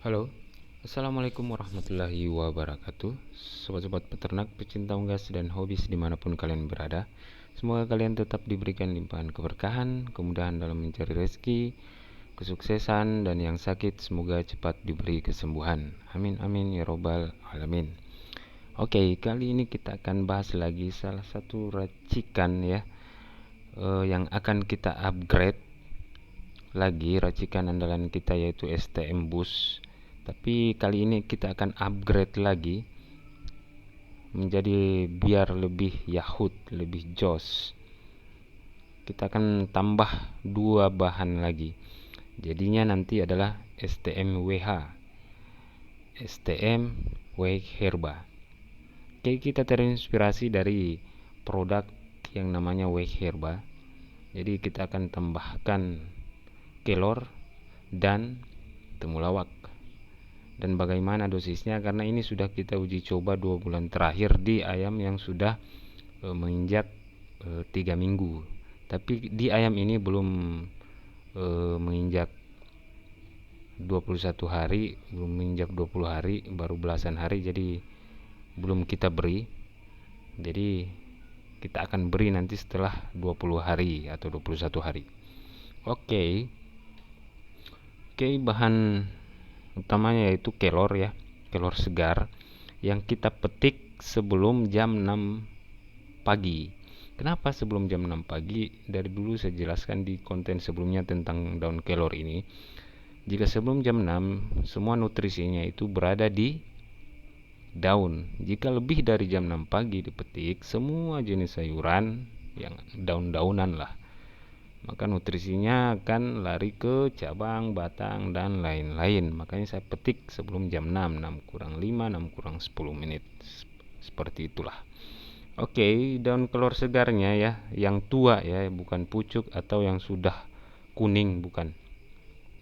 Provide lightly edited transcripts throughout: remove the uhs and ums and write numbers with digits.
Halo, Assalamualaikum warahmatullahi wabarakatuh. Sobat-sobat peternak, pecinta unggas, dan hobis dimanapun kalian berada, semoga kalian tetap diberikan limpahan keberkahan, kemudahan dalam mencari rezeki, kesuksesan, dan yang sakit semoga cepat diberi kesembuhan. Amin amin ya robbal alamin. Oke, kali ini kita akan bahas lagi salah satu racikan ya, yang akan kita upgrade lagi, racikan andalan kita yaitu STM Boost. Tapi kali ini kita akan upgrade lagi menjadi biar lebih yahut, lebih jos. Kita akan tambah dua bahan lagi. Jadinya nanti adalah STM WH, STM Whey Herba. Oke, kita terinspirasi dari produk yang namanya Whey Herba. Jadi kita akan tambahkan kelor dan temulawak. Dan bagaimana dosisnya, karena ini sudah kita uji coba 2 bulan terakhir di ayam yang sudah menginjak 3 minggu. Tapi di ayam ini belum menginjak 21 hari, belum menginjak 20 hari, baru belasan hari, jadi belum kita beri. Jadi kita akan beri nanti setelah 20 hari atau 21 hari. Oke, bahan utamanya yaitu kelor ya, kelor segar yang kita petik sebelum jam 6 pagi. Kenapa sebelum jam 6 pagi? Dari dulu saya jelaskan di konten sebelumnya tentang daun kelor ini. Jika sebelum jam 6, semua nutrisinya itu berada di daun. Jika lebih dari jam 6 pagi dipetik, semua jenis sayuran yang daun-daunan lah, maka nutrisinya akan lari ke cabang, batang, dan lain-lain. Makanya saya petik sebelum jam 6, 6 kurang 5, 6 kurang 10 menit. Seperti itulah. Oke, daun kelor segarnya ya, yang tua ya, bukan pucuk atau yang sudah kuning, bukan.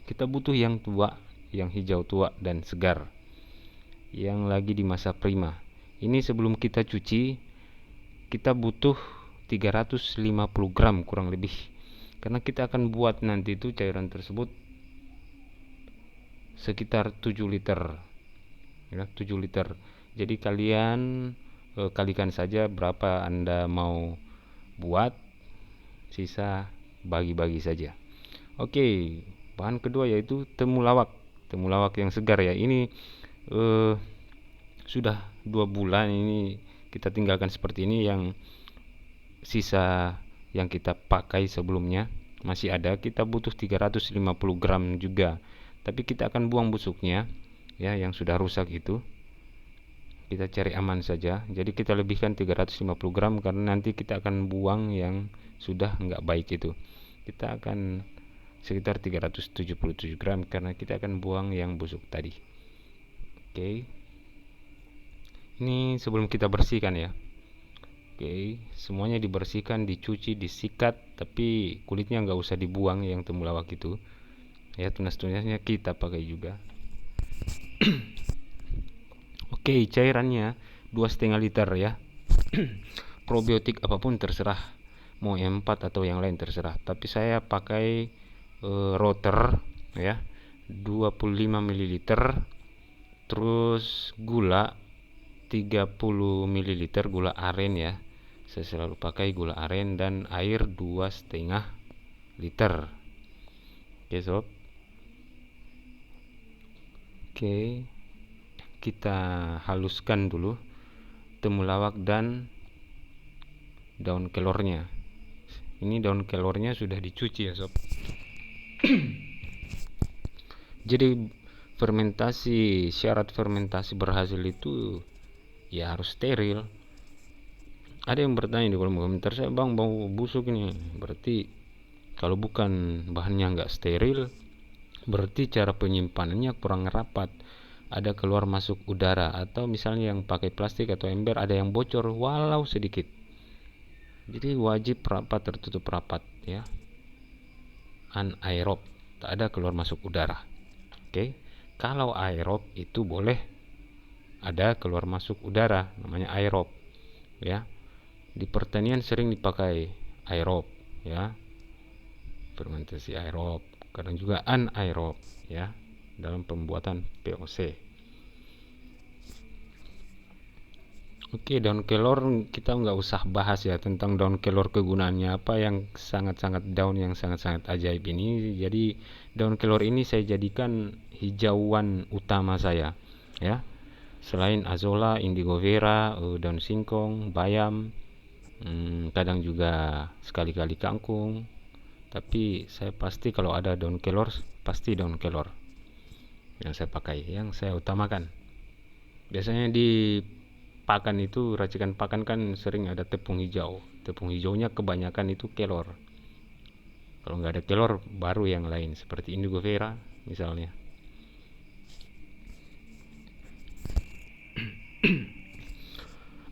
Kita butuh yang tua, yang hijau tua dan segar, yang lagi di masa prima. Ini sebelum kita cuci, kita butuh 350 gram kurang lebih, karena kita akan buat nanti itu cairan tersebut sekitar 7 liter ya, 7 liter. Jadi kalian kalikan saja berapa Anda mau buat, sisa bagi-bagi saja. Oke, bahan kedua yaitu temulawak. Temulawak yang segar ya. Ini sudah 2 bulan ini kita tinggalkan seperti ini. Yang sisa yang kita pakai sebelumnya masih ada, kita butuh 350 gram juga. Tapi kita akan buang busuknya ya, yang sudah rusak itu. Kita cari aman saja. Jadi kita lebihkan 350 gram karena nanti kita akan buang yang sudah nggak baik itu. Kita akan sekitar 377 gram karena kita akan buang yang busuk tadi. Oke. Ini sebelum kita bersihkan ya. Oke, semuanya dibersihkan, dicuci, disikat, tapi kulitnya nggak usah dibuang yang temulawak itu. Ya, tunas-tunasnya kita pakai juga. Oke, cairannya 2,5 liter ya. Probiotik apapun terserah, mau M4 atau yang lain terserah. Tapi saya pakai router ya, 25 ml. Terus gula 30 ml, gula aren ya. Saya selalu pakai gula aren, dan air 2,5 liter. Oke sob. Oke, kita haluskan dulu temulawak dan daun kelornya. Ini daun kelornya sudah dicuci ya sob. Jadi fermentasi, syarat fermentasi berhasil itu ya harus steril. Ada yang bertanya di kolom komentar saya, bang bau busuk ini, berarti kalau bukan bahannya nggak steril, berarti cara penyimpanannya kurang rapat, ada keluar masuk udara, atau misalnya yang pakai plastik atau ember ada yang bocor walau sedikit. Jadi wajib rapat, tertutup rapat ya, anaerob, tak ada keluar masuk udara. Oke, kalau aerob itu boleh ada keluar masuk udara, namanya aerob ya. Di pertanian sering dipakai aerob ya, fermentasi aerob, kadang juga anaerob ya. dalam pembuatan POC. Oke, daun kelor kita nggak usah bahas ya tentang daun kelor, kegunaannya apa, yang sangat-sangat ajaib ini. Jadi daun kelor ini saya jadikan hijauan utama saya, ya. Selain azolla, indigo vera, daun singkong, bayam, kadang juga sekali-kali kangkung. Tapi saya pasti kalau ada daun kelor, pasti daun kelor yang saya pakai, yang saya utamakan. Biasanya di pakan itu, racikan pakan kan sering ada tepung hijau. Tepung hijaunya kebanyakan itu kelor. Kalau nggak ada kelor, baru yang lain seperti indigo vera misalnya.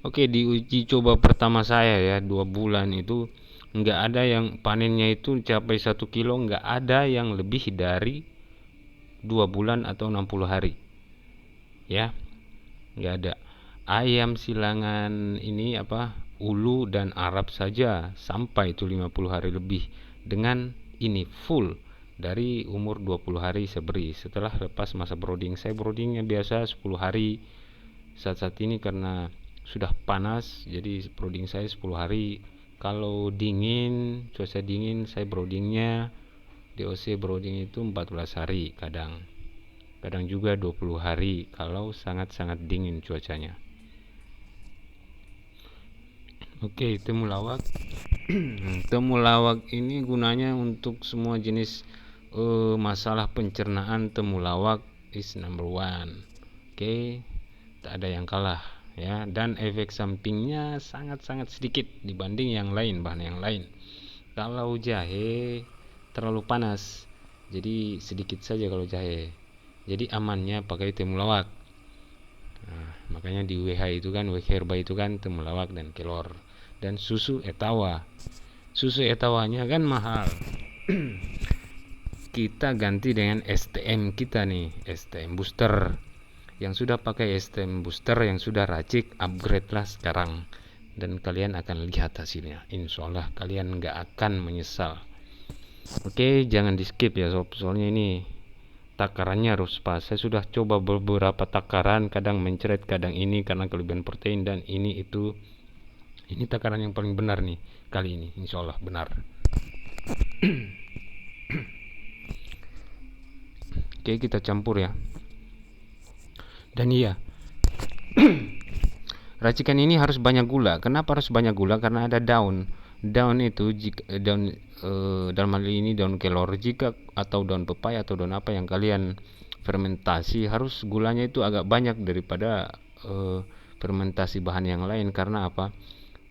Oke, di uji coba pertama saya ya, 2 bulan itu nggak ada yang panennya itu capai 1 kilo, nggak ada yang lebih dari 2 bulan atau 60 hari, ya, nggak ada. Ayam silangan ini apa, ulu dan Arab saja sampai itu 50 hari lebih. Dengan ini full dari umur 20 hari saya beri. Setelah lepas masa brooding, saya broodingnya biasa 10 hari. Saat-saat ini karena sudah panas, jadi brooding saya 10 hari. Kalau dingin, cuaca dingin, saya broodingnya DOC brooding itu 14 hari kadang. Kadang juga 20 hari kalau sangat-sangat dingin cuacanya. Oke, temulawak. Temulawak ini gunanya untuk semua jenis masalah pencernaan. Temulawak is number one. Oke, tak ada yang kalah ya, dan efek sampingnya sangat-sangat sedikit dibanding yang lain, bahan yang lain. Kalau jahe terlalu panas, jadi sedikit saja kalau jahe. Jadi amannya pakai temulawak. Nah, makanya di WH itu kan, WH herba itu kan temulawak dan kelor dan susu etawa. Susu etawanya kan mahal. Kita ganti dengan STM kita nih, STM booster. Yang sudah pakai STM booster, yang sudah racik, upgrade lah sekarang, dan kalian akan lihat hasilnya. Insya Allah kalian nggak akan menyesal. Oke, jangan di skip ya sob, soalnya ini takarannya harus pas. Saya sudah coba beberapa takaran, kadang mencret, kadang ini karena kelebihan protein dan ini itu. Ini takaran yang paling benar nih kali ini, insya Allah benar. Oke, kita campur ya. Dan iya, racikan ini harus banyak gula. Kenapa harus banyak gula? Karena ada daun. Daun itu jika dalam hal ini daun kelor, jika atau daun pepaya atau daun apa yang kalian fermentasi, harus gulanya itu agak banyak daripada fermentasi bahan yang lain. Karena apa?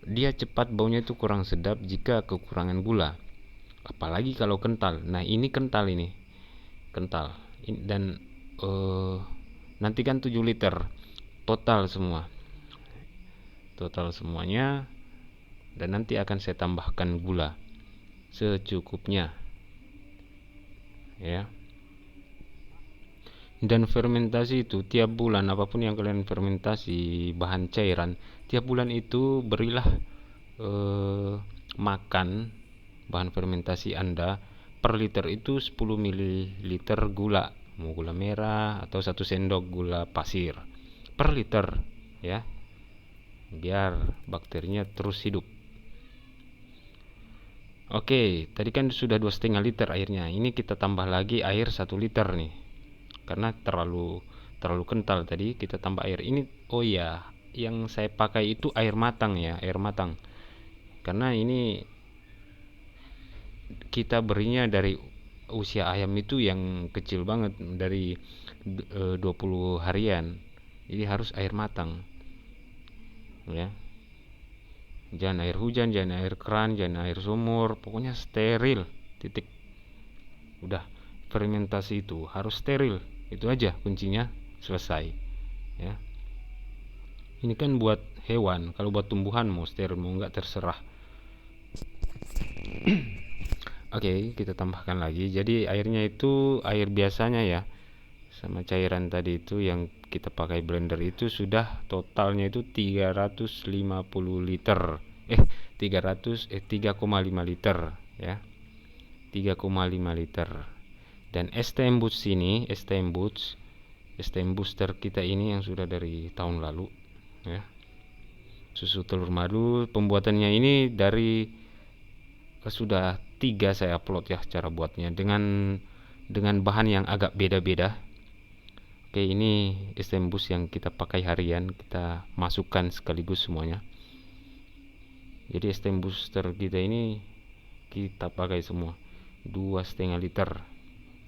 Dia cepat baunya itu kurang sedap jika kekurangan gula. Apalagi kalau kental. Nah, ini kental ini. Kental. Dan nanti kan 7 liter total semua. Total semuanya, dan nanti akan saya tambahkan gula secukupnya. Ya. Dan fermentasi itu tiap bulan, apapun yang kalian fermentasi bahan cairan, tiap bulan itu berilah makan bahan fermentasi Anda per liter itu 10 ml gula, mau gula merah atau 1 sendok gula pasir per liter ya, biar bakterinya terus hidup. Oke, tadi kan sudah 2,5 liter airnya, ini kita tambah lagi air 1 liter nih, karena terlalu kental tadi, kita tambah air ini. Oh ya, yang saya pakai itu air matang ya, air matang, karena ini kita berinya dari usia ayam itu yang kecil banget, dari 20 harian, jadi harus air matang ya, jangan air hujan, jangan air keran, jangan air sumur, pokoknya steril, titik. Udah, fermentasi itu harus steril, itu aja kuncinya, selesai ya. Ini kan buat hewan, kalau buat tumbuhan mau steril mau nggak terserah. Oke, kita tambahkan lagi. Jadi airnya itu air biasanya ya, sama cairan tadi itu yang kita pakai blender itu sudah totalnya itu 350 liter. 3,5 liter ya. 3,5 liter. Dan STM Boost ini, STM booster kita ini yang sudah dari tahun lalu ya. Susu telur madu pembuatannya ini dari sudah 3 saya upload ya cara buatnya dengan bahan yang agak beda-beda. Oke, ini STM Boost yang kita pakai harian, kita masukkan sekaligus semuanya. Jadi STM booster kita ini kita pakai semua 2,5 liter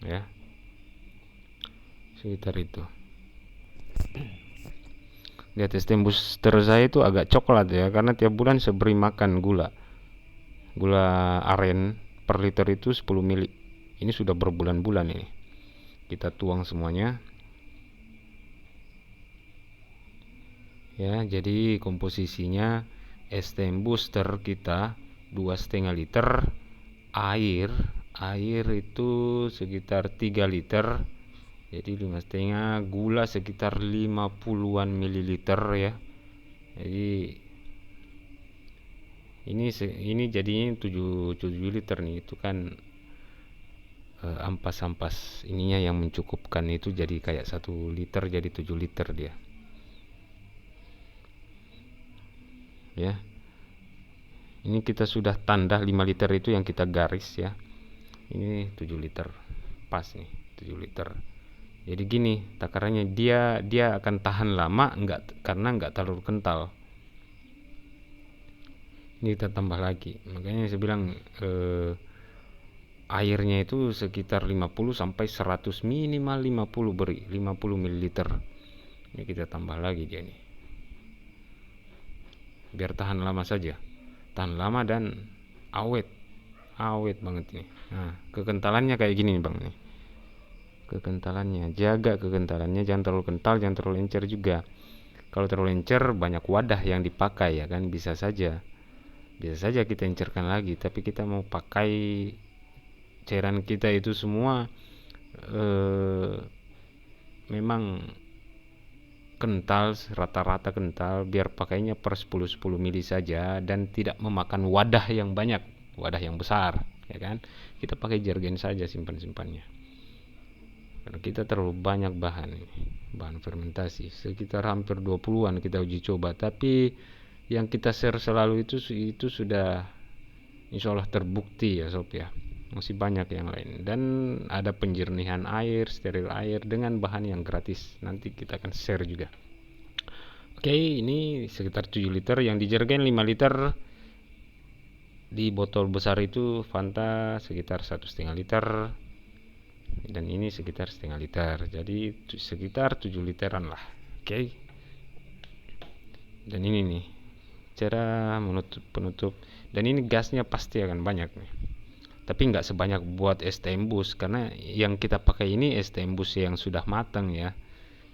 ya, sekitar itu. Lihat STM booster saya itu agak coklat ya, karena tiap bulan saya beri makan gula aren per liter itu 10 mili. Ini sudah berbulan-bulan ini. Kita tuang semuanya ya. Jadi komposisinya STM booster kita 2,5 liter, air itu sekitar 3 liter, jadi 5,5, gula sekitar 50-an mililiter ya. Jadi ini jadinya 7 liter nih. Itu kan ampas-ampas ininya yang mencukupkan itu, jadi kayak 1 liter jadi 7 liter dia ya. Ini kita sudah tanda 5 liter itu yang kita garis ya. Ini 7 liter pas nih, 7 liter. Jadi gini takarannya, dia akan tahan lama karena nggak terlalu kental. Ini kita tambah lagi, makanya saya bilang airnya itu sekitar 50 sampai 100, minimal 50, beri 50 ml. Ini kita tambah lagi dia nih, biar tahan lama saja, tahan lama dan awet banget nih. Nah, kekentalannya kayak gini nih Bang nih. Kekentalannya, jaga kekentalannya, jangan terlalu kental, jangan terlalu encer juga. Kalau terlalu encer banyak wadah yang dipakai ya kan, bisa saja kita encerkan lagi. Tapi kita mau pakai cairan kita itu semua memang kental, rata-rata kental, biar pakainya per 10 mili saja dan tidak memakan wadah yang banyak, wadah yang besar ya kan. Kita pakai jergen saja simpan-simpannya, karena kita terlalu banyak bahan fermentasi, sekitar hampir 20-an kita uji coba. Tapi yang kita share selalu itu sudah insya Allah terbukti ya sob ya. Masih banyak yang lain, dan ada penjernihan air, steril air dengan bahan yang gratis. Nanti kita akan share juga. Oke, ini sekitar 7 liter, yang di jergen 5 liter. Di botol besar itu Fanta sekitar 1,5 liter, dan ini sekitar setengah liter, jadi sekitar 7 literan lah. Oke. Dan ini nih cara penutup, dan ini gasnya pasti akan banyak nih, tapi nggak sebanyak buat STM Boost, karena yang kita pakai ini STM Boost yang sudah matang ya,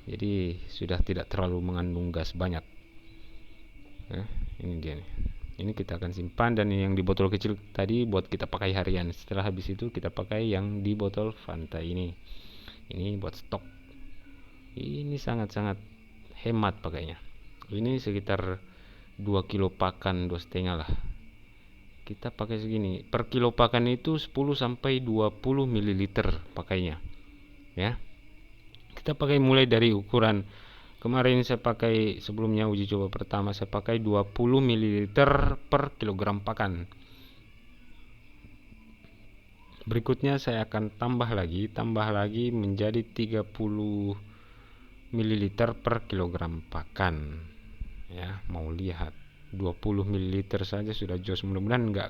jadi sudah tidak terlalu mengandung gas banyak. Ini dia nih, ini kita akan simpan. Dan yang di botol kecil tadi buat kita pakai harian. Setelah habis itu kita pakai yang di botol Fanta ini buat stok. Ini sangat-sangat hemat pakainya. Ini sekitar 2 kilo pakan, 2,5 lah. Kita pakai segini. Per kilo pakan itu 10 sampai 20 ml pakainya ya. Kita pakai mulai dari ukuran, kemarin saya pakai, sebelumnya uji coba pertama saya pakai 20 ml per kilogram pakan. Berikutnya saya akan tambah lagi menjadi 30 ml per kilogram pakan ya. Mau lihat 20 ml saja sudah jos, mudah-mudahan nggak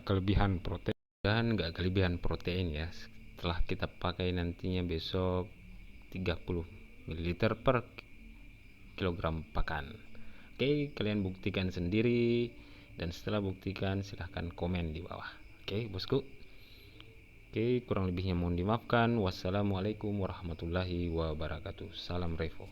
kelebihan protein ya. Setelah kita pakai nantinya besok 30 ml per kilogram pakan. Oke, kalian buktikan sendiri, dan setelah buktikan silahkan komen di bawah. Oke bosku. Oke, kurang lebihnya mohon dimaafkan. Wassalamualaikum warahmatullahi wabarakatuh. Salam Revo.